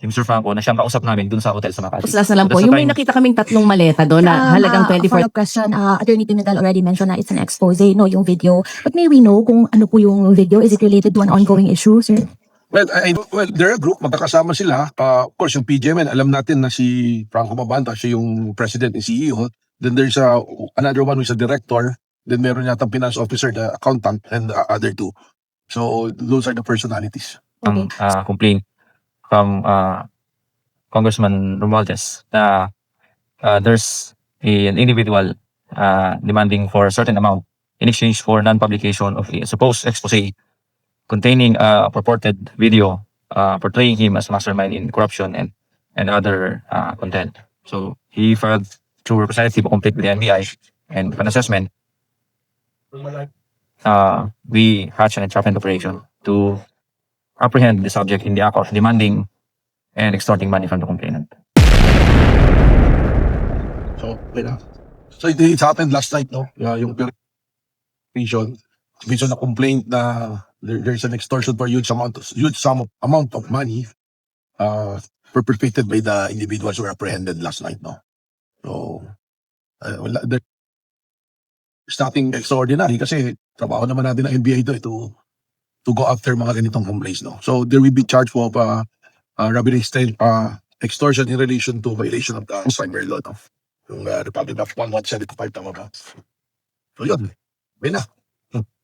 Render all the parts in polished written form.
si Mr. Franco na siyang kausap namin dun sa hotel sa Makati. Tapos last na lang po, That's the yung may time- nakita kaming 3 maleta doon na halagang 24. Follow-up question, Attorney Pimentel already mentioned na it's an expose, no, yung video. But may we know kung ano po yung video? Is it related to an ongoing issue, sir? Well, they're a group, magkakasama sila. Of course, yung PGMN, alam natin na si Franco Mabanta, siya yung president and CEO. Then there's another one who's a director. Then meron yata finance officer, the accountant, and the other two. So those are the personalities. Okay. Complaint from Congressman Romualdez na there's an individual demanding for a certain amount in exchange for non-publication of a supposed expose containing a purported video portraying him as mastermind in corruption and other content. So he filed through representative a complaint with the NBI, and upon assessment, we hatched an entrapment operation to apprehend the subject in the act of demanding and extorting money from the complainant. So, so it happened last night, no? Yung vision na complaint na there's an extortion for huge amount of money perpetrated by the individuals who were apprehended last night, no? So, there's nothing extraordinary kasi trabaho naman natin ng NBI to go after mga ganitong complaints, no? So, there will be charge of robbery, extortion in relation to violation of the cyber law, no? Yung Republic of 1175, tama ba? So, yun. May na.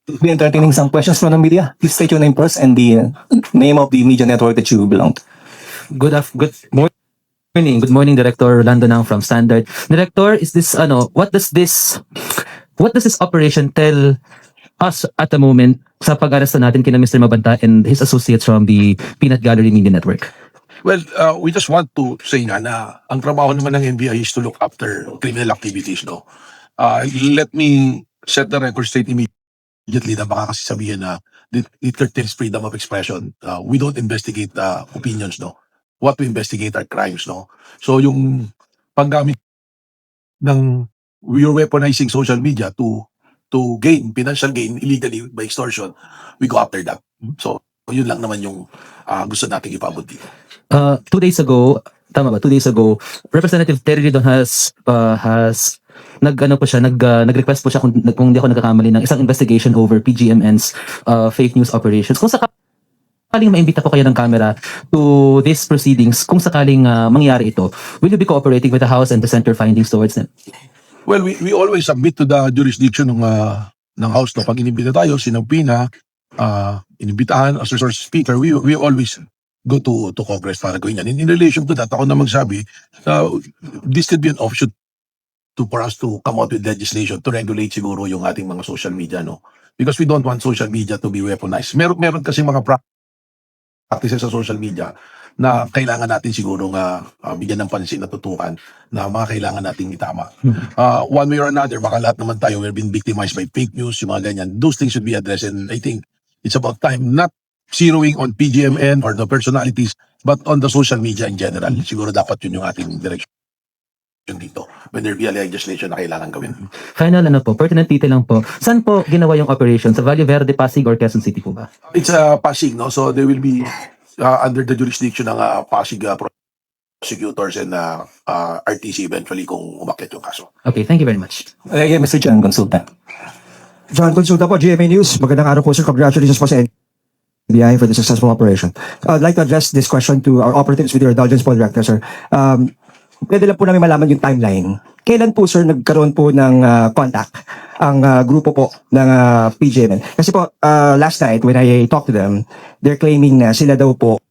Be entertaining some questions from the media. Please state your name first and the name of the media network that you belong to. Good morning. Good morning, Director Rolando Nang from Standard. Director, is this what does this operation tell us at the moment sa pag-aresta natin kina Mr. Mabanta and his associates from the Peanut Gallery Media Network? Well, we just want to say nga na ang trabaho naman ng NBI is to look after criminal activities, no? Let me set the record straight immediately na baka kasi sabihin na it curtails freedom of expression. We don't investigate opinions, no? What we investigate are crimes, no? So yung paggamit ng we're weaponizing social media to gain financial gain illegally by extortion, we go after that. So yun lang naman yung gusto nating ipabot dito. 2 days ago, tama ba? 2 days ago, Representative Terry Ridon has nag-request po siya kung hindi ako nagkakamali ng isang investigation over PGMN's fake news operations. Kung sakaling maimbita po kayo ng camera to these proceedings, kung sakaling mangyari ito, will you be cooperating with the House and the Center findings towards them? Well, we always submit to the jurisdiction ng House, no? Pag inimbita tayo, sinabina, inimbitahan as resource speaker, we always go to Congress para gawin yan. In relation to that, ako na magsabi, this could be an option for us to come out with legislation to regulate siguro yung ating mga social media, no? Because we don't want social media to be weaponized. Meron kasi mga practices sa social media na kailangan natin siguro bigyan ng pansin at tutukan na mga kailangan nating itama. One way or another, baka lahat naman tayo we're being victimized by fake news, yung mga ganyan. Those things should be addressed, and I think it's about time not zeroing on PGMN or the personalities, but on the social media in general. Siguro dapat yun yung ating direction dito when there be a legislation na kailangan gawin. Final pertinent detail lang po. Saan po ginawa yung operation? Sa Valle Verde, Pasig, or Quezon City po ba? It's Pasig, no? So they will be under the jurisdiction ng Pasig prosecutors and RTC eventually kung umakyat yung kaso. Okay, thank you very much. Again, Mr. John Consulta. John Consulta po, GMA News. Magandang araw po, sir. Congratulations po sa NBI for the successful operation. I'd like to address this question to our operatives with your indulgence po, Director, sir. Pwede lang po namin malaman yung timeline. Kailan po, sir, nagkaroon po ng contact ang grupo po ng PGMN? Kasi po, last night when I talked to them, they're claiming na sila daw po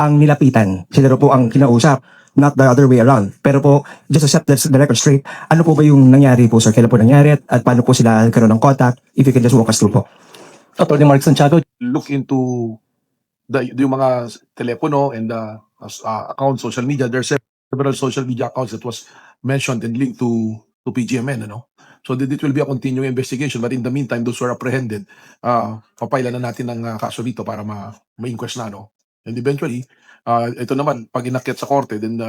ang nilapitan. Sila daw po ang kinausap, not the other way around. Pero po, just to set the record straight, ano po ba yung nangyari po, sir? Kailan po nangyari at paano po sila nagkaroon ng contact? If you can just walk us through po. Attorney Mark Santiago. Look into yung mga telepono and account social media. There's several social media accounts that was mentioned and linked to PGMN, ano? So it will be a continuing investigation, but in the meantime, those who are apprehended, papailan na natin ng kaso dito para ma-inquest na, no? And eventually, ito naman, pag inakyat sa korte, then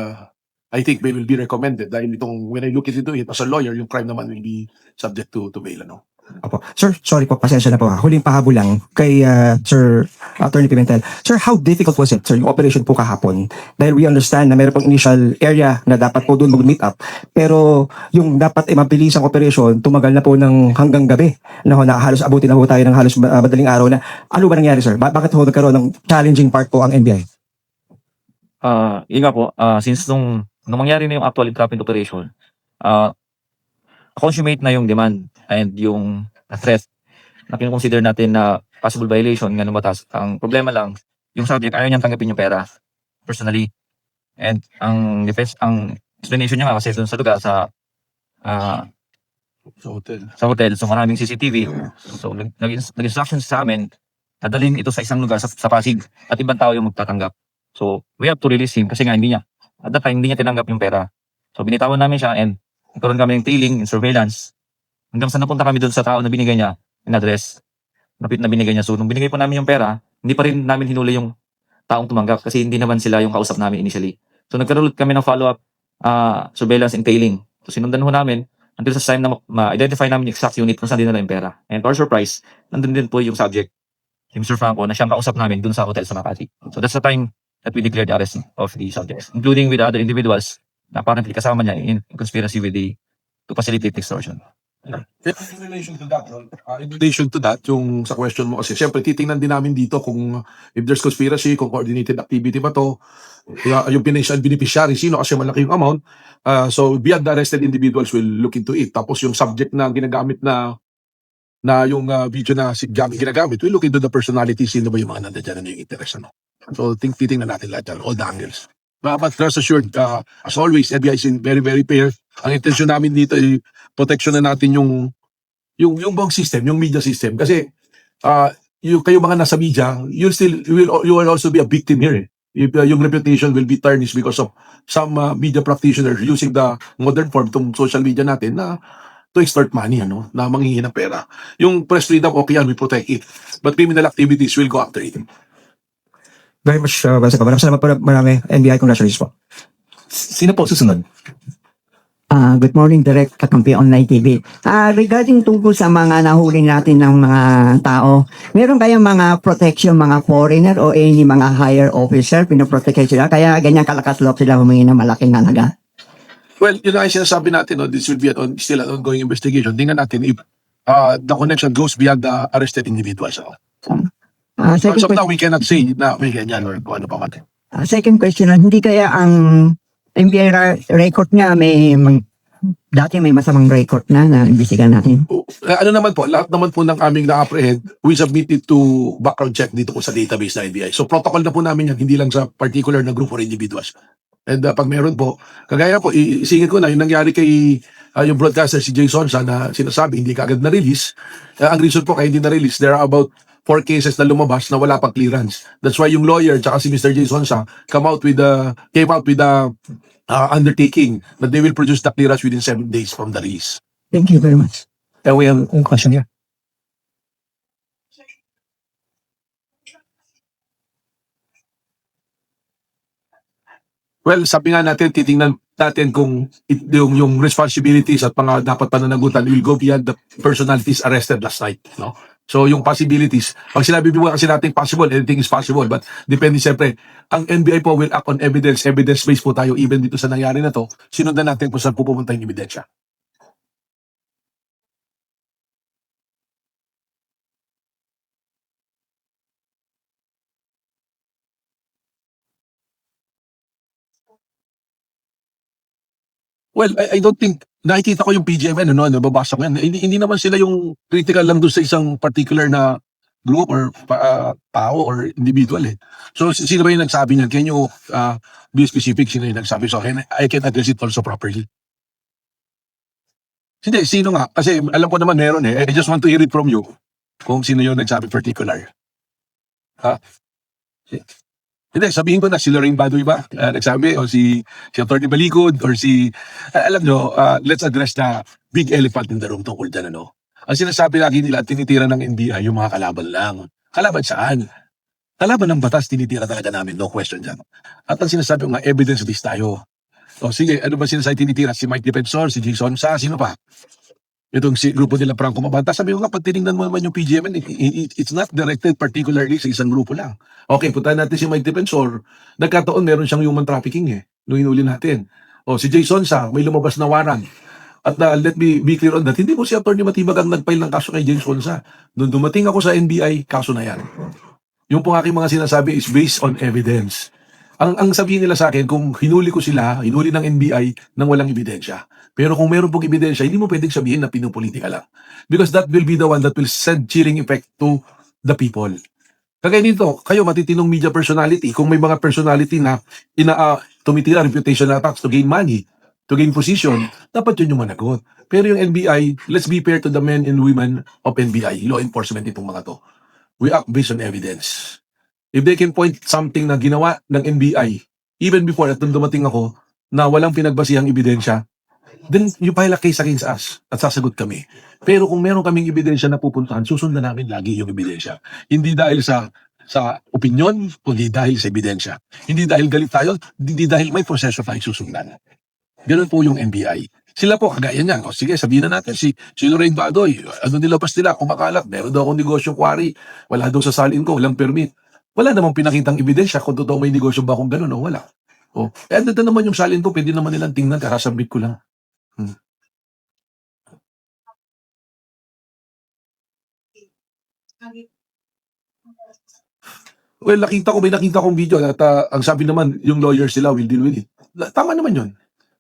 I think they will be recommended dahil itong, when I look into it as a lawyer, yung crime naman will be subject to bail, ano? Opo. Sir, sorry po, pasensya na po. Huling pahabol lang kay Sir Attorney Pimentel. Sir, how difficult was it, sir, yung operation po kahapon? Dahil we understand na meron pong initial area na dapat po doon mag-meet up. Pero yung dapat mabilis ang operation, tumagal na po ng hanggang gabi. Na halos abutin na po tayo ng halos madaling araw na. Ano ba nangyari, sir? Bakit ho nagkaroon ng challenging part po ang NBI? Yun nga po, since nung mangyari na yung actual entrapment operation, consummate na yung demand and yung threat na kinoconsider natin na possible violation ng batas. Ang problema lang, yung subject ayaw niyang tanggapin yung pera personally. And ang explanation niya nga kasi doon sa lugar Sa hotel. sa hotel, so maraming CCTV. So nag-instruction sa amin, dadalhin ito sa isang lugar sa Pasig at ibang tao yung magtatanggap. So we have to release him kasi nga at that time hindi niya tinanggap yung pera. So binitawan namin siya and nagkaroon kami ng tailing and surveillance hanggang sa napunta kami doon sa tao na binigay niya yung address na binigay niya. So nung binigay po namin yung pera, hindi pa rin namin hinuli yung taong tumanggap kasi hindi naman sila yung kausap namin initially. So nagkaroon ulit kami ng follow-up surveillance and tailing. So sinundan ho namin until sa time na ma-identify namin yung exact unit kung saan dinala yung pera. And to our surprise, nandun din po yung subject, si Mr. Franco, na siyang kausap namin dun sa hotel sa Makati. So that's the time that we declared the arrest of the subjects, including with other individuals na apparently kasama niya in conspiracy to facilitate extortion. In relation to that, yung sa question mo kasi, syempre titingnan din namin dito kung if there's conspiracy, kung coordinated activity ba to, yung beneficiary, sino kasi malaki yung amount. So beyond the arrested individuals will look into it. Tapos yung subject na ginagamit na yung video na ginagamit, we'll look into the personality, sino ba yung mga nandiyan na yung interest. Ano? So titingnan natin lahat yan, all the angles. But rest assured, as always, NBI is very, very fair. Ang intention namin dito ay protection na natin yung buong system, yung media system. Kasi kayo mga nasa media, you will also be a victim here. Yung reputation will be tarnished because of some media practitioners using the modern form itong social media natin na to extort money, na manghihingi ng pera. Yung press freedom, okay yan, we protect it. But criminal activities will go after it. Very much, maraming salamat po, marami. NBI, congratulations po. Sino po susunod? Good morning, Direct Kakampi Online TV. Regarding tungkol sa mga nahuli natin ng mga tao, meron kayong mga protection, mga foreigner o any mga higher officer, pinoprotect sila, kaya ganyan kalakas loob sila humingi ng malaking halaga? Well, yun ang sinasabi natin, this will be still an ongoing investigation. Tingnan natin if the connection goes beyond the arrested individuals. Second As of now, question, we cannot say na may ganyan or kung ano pa man. second question, hindi kaya ang NBI record niya dati may masamang record na imbestigahan natin? Ano naman po, lahat naman po ng aming na-apprehend, we submitted to background check dito po sa database na NBI. So protocol na po namin yan, hindi lang sa particular na group or individuals. And pag meron po, kagaya po, isingin ko na yung nangyari kay yung broadcaster si Jason na sinasabi hindi kaagad na-release. Ang reason po kaya hindi na-release, there are about 4 cases na lumabas na wala pang clearance. That's why yung lawyer tsaka si Mr. Jason came out with the undertaking that they will produce the clearance within 7 days from the release. Thank you very much. We have a question here. Well, sabi nga natin, titingnan natin kung yung responsibilities at mga dapat pananagutan will go beyond the personalities arrested last night. No? So yung possibilities, pag sinabi mo kasi natin possible, anything is possible, but depende siyempre. Ang NBI po will act on evidence-based po tayo even dito sa nangyari na to, sinundan natin kung saan pupunta yung ebidensya. Well, I don't think, nakikita ko yung PGMN, nababasa ko yan. Hindi naman sila yung critical lang doon sa isang particular na group or tao or individual eh. So, sino ba yung nagsabi niyan? Can you be specific? Sino yung nagsabi? So, I can address it also properly. Hindi, sino nga? Kasi alam ko naman meron eh. I just want to hear it from you kung sino yung nagsabi particular. Hindi, sabihin ko na si Lorraine Baduy ba? Nagsabi, o si Atty. Balikod, or alam nyo, let's address the big elephant in the room tungkol dyan, Ang sinasabi lagi nila, tinitira ng NBI yung mga kalaban lang. Kalaban saan? Kalaban ng batas, tinitira talaga namin, no question dyan. At ang sinasabi ko nga, evidence-based tayo. O sige, ano ba sinasabi tinitira? Si Mike Defensor, si Jason Sa, sino pa? itong si grupo nila Franco Mabanta. Sabi ko nga, pag tinignan mo naman yung PGMN, it's not directed particularly sa isang grupo lang. Okay, puntahan natin si Mike Defensor. Nagkataon, meron siyang human trafficking nung hinuli natin. O si Jason Sa, may lumabas na warrant. At let me be clear on that, hindi po si Atty. Matibag ang nag-file ng kaso kay James Sonsa. Nung dumating ako sa NBI, kaso na yan. Yung po aking mga sinasabi is based on evidence. Ang sabihin nila sa akin, kung hinuli ko sila, hinuli ng NBI nang walang ebidensya. Pero kung meron pong ebidensya, hindi mo pwedeng sabihin na pinupolitika lang. Because that will be the one that will send chilling effect to the people. Kagaya dito, kayo matitinong media personality, kung may mga personality na tumitira reputation attacks to gain money, to gain position, dapat yun yung managot. Pero yung NBI, let's be fair to the men and women of NBI, law enforcement itong mga to. We act based on evidence. If they can point something na ginawa ng NBI, even before at nung dumating ako, na walang pinagbasihang ebidensya, then you file a case against us at sasagot kami. Pero kung meron kaming ebidensya na pupuntahan, susundan namin lagi yung ebidensya. Hindi dahil sa opinion, kundi dahil sa ebidensya. Hindi dahil galit tayo, hindi dahil may proseso tayong susundan. Ganun po yung NBI. Sila po, kagaya niyan. O sige, sabihin na natin, si Lorraine Badoy, ano nilabas nila, kumakalat, meron daw akong negosyong quarry, wala daw sa salin ko, walang permit. Wala namang pinakitang ebidensya kung totoo may negosyo ba kung ganun o wala. O, ano naman yung salin ko, pwede naman nilang tingnan, karasambit ko lang. Well, may nakita kong video at ang sabi naman, yung lawyers sila will deal with it. Tama naman yun.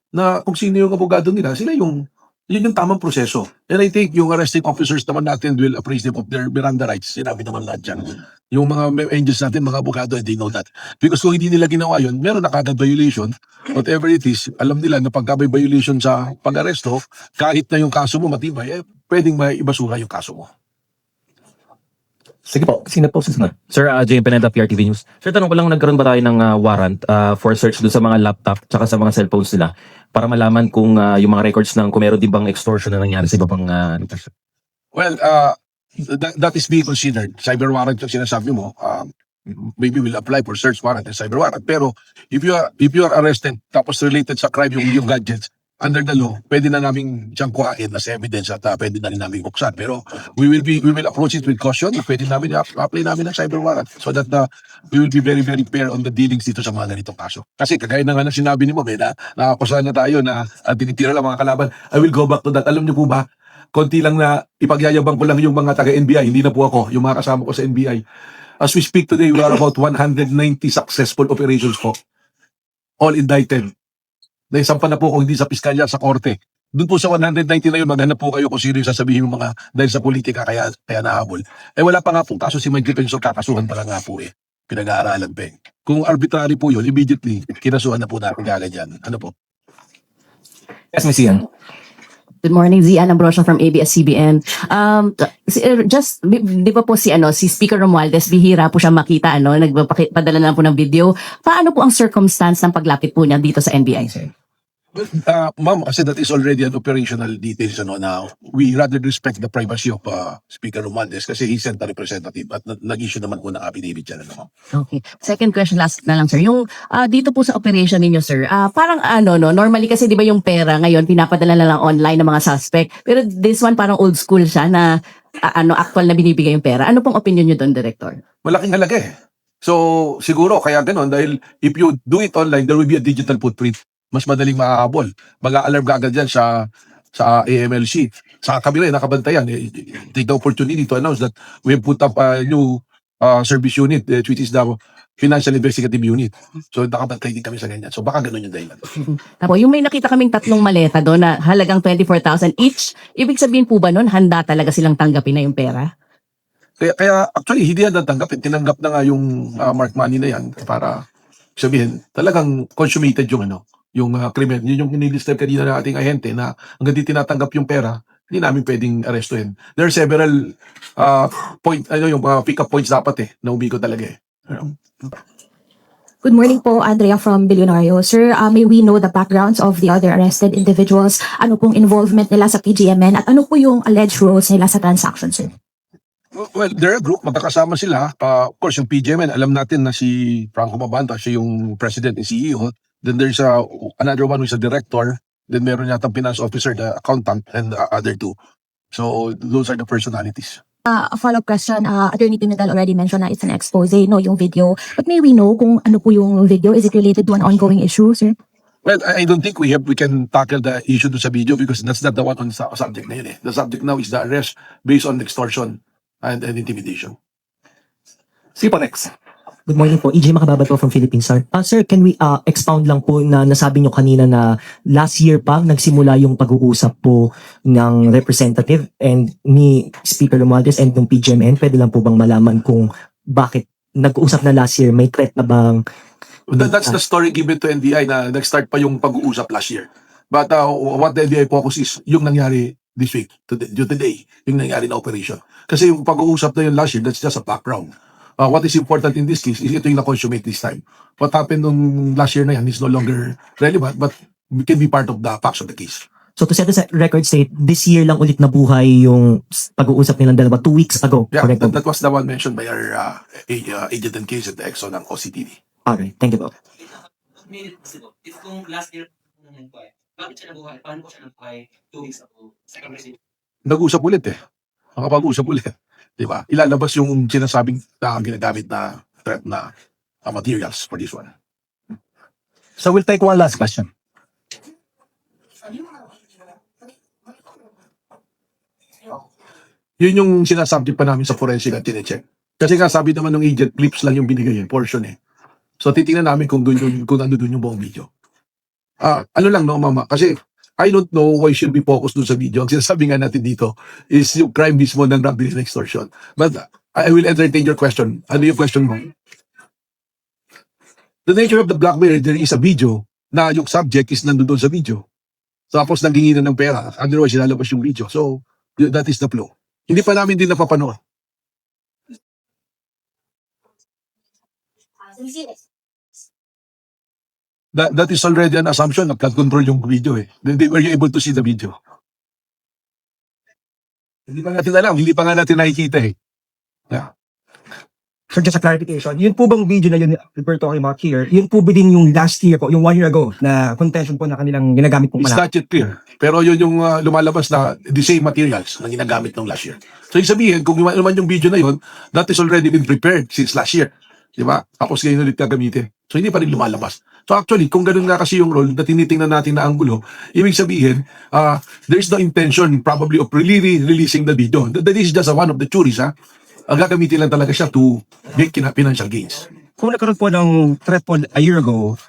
Na kung sino yung abogado nila, yun yung tamang proseso. And I think yung arresting officers naman natin will appraise them of their Miranda rights. Sinabi naman lahat dyan. Yung mga angels natin, mga abogado, they know that. Because kung hindi nila ginawa yun, meron na kagad violation. Whatever it is, alam nila na pagka may violation sa pag-aresto, kahit na yung kaso mo matibay, pwedeng maibasura yung kaso mo. Sige po, sino po susunod? Sir, Jay Pineda, PRTV News. Sir, tanong ko lang, nagkaroon ba tayo ng warrant for search doon sa mga laptop tsaka sa mga cellphones nila para malaman kung yung mga records ng kung meron din bang extortion na nangyari sa iba pang Well, that is being considered. Cyber warrant yung sinasabi mo, maybe we'll apply for search warrant and cyber warrant. Pero if you are arrested tapos related sa crime yung gadgets, under the law, pwede na namin siyang kuhain as evidence at pwede na rin namin buksan. Pero we will approach it with caution. Pwede namin apply namin ng cyber warrant so that we will be very, very fair on the dealings dito sa mga ganitong kaso. Kasi kagaya na nga na sinabi ni mo, nakakusahan na tayo na tinitira lang mga kalaban. I will go back to that. Alam niyo po ba, konti lang na ipagyayabang ko lang yung mga taga-NBI, hindi na po ako, yung mga kasama ko sa NBI. As we speak today, we are about 190 successful operations po. All indicted. Naisampa na po kung hindi sa piskalya, sa korte. Doon po sa 190 na yun, maghanap po kayo kung sino yung sasabihin ng mga dahil sa politika kaya nahabol. Wala pa nga po, kaso si Mike Defensor kakasuhan pa lang nga po Pinag-aaralan pa Kung arbitrary po yun, immediately, kinasuhan na po natin kagad yan. Ano po? Yes, Ms. Ian. Good morning, Zian Ambrosio from ABS-CBN. Di ba po si Speaker Romualdez, bihira po siya makita, nagpadala na po ng video. Paano po ang circumstance ng paglapit po niya dito sa NBI, sir? Well, ma'am, kasi that is already an operational details now. We rather respect the privacy of Speaker Romualdez kasi he sent a representative at nag-issue naman po ng affidavit yan. Okay. Second question, last na lang, sir. Yung dito po sa operation ninyo, sir, parang normally kasi di ba yung pera ngayon, pinapadala na lang online ng mga suspect. Pero this one parang old school siya na actual na binibigay yung pera. Ano pong opinion nyo doon, Director? Malaking halaga So, siguro, kaya ganon, dahil if you do it online, there will be a digital footprint. Mas madaling makahabol. Mag-a-alarm ka agad yan sa AMLC. Sa kabila, nakabantayan. Take the opportunity to announce that we have put up a new service unit, which is the Financial Investigative Unit. So, nakabantay din kami sa ganyan. So, baka ganun yung dahilan. Tapos, yung may nakita kaming 3 maleta doon na halagang 24,000 each, ibig sabihin po ba nun, handa talaga silang tanggapin na yung pera? Kaya actually, hindi yan natanggap. Tinanggap na nga yung mark money na yan para sabihin, talagang consummated yung krimen. Yun yung nilistep kanina ng ating ahente na hanggang di tinatanggap yung pera, hindi namin pwedeng arestuhin. There are several yung pick-up points dapat na umikot talaga Good morning po, Andrea from Billionario. Sir, may we know the backgrounds of the other arrested individuals? Ano pong involvement nila sa PGMN at ano po yung alleged roles nila sa transaction, sir? Well, they're a group, magkakasama sila. Of course, yung PGMN, alam natin na si Franco Mabanta, siya yung president and CEO. Then there's another one who's a director. Then meron yata finance officer, the accountant, and the other two. So those are the personalities. A follow-up question, Attorney Pimentel already mentioned na it's an expose, no, yung video. But may we know kung ano po yung video? Is it related to an ongoing issue, sir? Well, I don't think we can tackle the issue to sa video because that's not the one on subject na yun eh. The subject now is the arrest based on extortion and intimidation. Sige po, next. Good morning po. EJ Makababat po from Philippines, sir. Sir, can we expound lang po na nasabi nyo kanina na last year pa nagsimula yung pag-uusap po ng representative and ni Speaker Romualdez and ng PGMN? Pwede lang po bang malaman kung bakit nag-uusap na last year? May threat na bang... That's the story given to NBI na nag-start pa yung pag-uusap last year. But what the NBI focus is yung nangyari this week, today, yung nangyari na operation. Kasi yung pag-uusap na yun last year, that's just a background. What is important in this case is ito yung na-consummate this time. What happened nung last year na yan is no longer relevant but can be part of the facts of the case. So to set the record straight, this year lang ulit nabuhay yung pag-uusap nilang dalawa 2 weeks ago. Yeah, Correct po? that was the one mentioned by our agent and case at the EXO ng OCTV. Okay, thank you po. If kung last year, bakit siya nabuhay? Paano po siya nabuhay 2 weeks ago? Second receipt. Nag-usap ulit eh. Makapag-usap ulit. Diba? Ilalabas yung sinasabing ginagamit na threat na materials for this one. So we'll take one last question. Yun yung sinasubject pa namin sa forensic at chinecheck. Kasi nga sabi naman ng agent, clips lang yung binigay portion eh. So titingnan namin kung nando dun yung buong video. Ano lang no, mama, kasi I don't know why should be focused dun sa video. Ang sinasabi nga natin dito is yung crime mismo ng robbery and extortion. But I will entertain your question. Ano yung question mo? The nature of the blackmail, there is a video na yung subject is nandun doon sa video. Tapos nanghingi na ng pera. Otherwise, ilalabas yung video. So, that is the flow. Hindi pa namin din napapanood. That is already an assumption na flood control yung video eh. Then were you able to see the video? Hindi pa natin alam, hindi pa nga natin nakikita eh. Yeah. So just a clarification, yun po bang video na yun we're talking about here, yun po ba din yung last year po, yung 1 year ago na contention po na kanilang ginagamit pong It's manakot? not yet clear. Pero yun yung lumalabas na the same materials na ginagamit ng last year. So yung sabihin, kung yung naman yung video na yun, that is already been prepared since last year. Di ba? Tapos ngayon ulit gagamitin. So hindi pa rin lumalabas. So actually, kung ganun nga kasi yung role na tinitingnan natin na anggulo, ibig sabihin, there is no intention probably of really releasing the video. That is just one of the theories, ha? Ang gagamitin lang talaga siya to make financial gains. Kung nagkaroon po ng threat po a year ago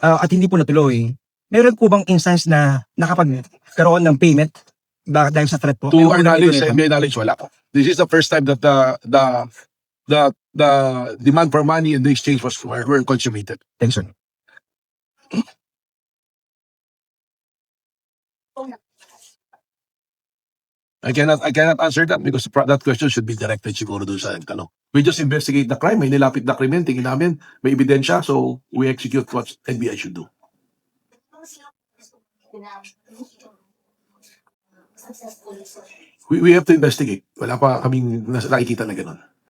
at hindi po natuloy, meron po bang instance na nakapagkaroon ng payment dahil sa threat po? To our knowledge, my knowledge, wala po. This is the first time that the demand for money and the exchange were consummated. Thanks, sir. I cannot answer that because that question should be directed siguro doon sa tanong. We just investigate the crime, may nilapit na krimen, tingin namin, may ebidensya, so we execute what NBI should do. We have to investigate. Wala pa kaming nakikita na gano'n.